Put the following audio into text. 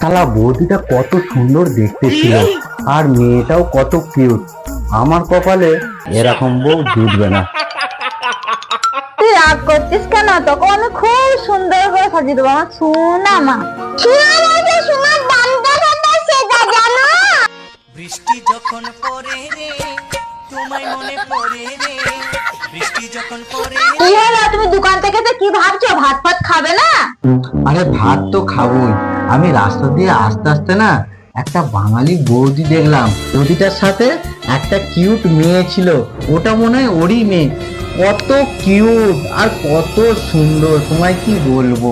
শালা বৌদিটা কত সুন্দর দেখতে ছিল, আর মেয়েটাও কত কিউট। আমার কপালে এরকম বউ জুটবে না। তুই রাগ করছিস কেন? তোকে আমি খুব সুন্দর করে সাজিয়ে দেবো আমার সোনা মা। সোনার দামটা কত সেটা জানো? বৃষ্টি যখন পড়ে রে তোমায় মনে পড়ে রে, বৃষ্টি যখন পড়ে। কি হলো, তুমি দোকান থেকে তো কি ভাবছো? ভাত ফাত খাবে না? আরে ভাত তো খাবোই। আমি রাস্তা দিয়ে আস্তে আস্তে না একটা বাঙালি বৌদি দেখলাম। বৌদিটার সাথে একটা কিউট মেয়ে ছিল, ওটা মনে হয় ওরই মেয়ে। কত কিউট আর কত সুন্দর, তোমায় কি বলবো।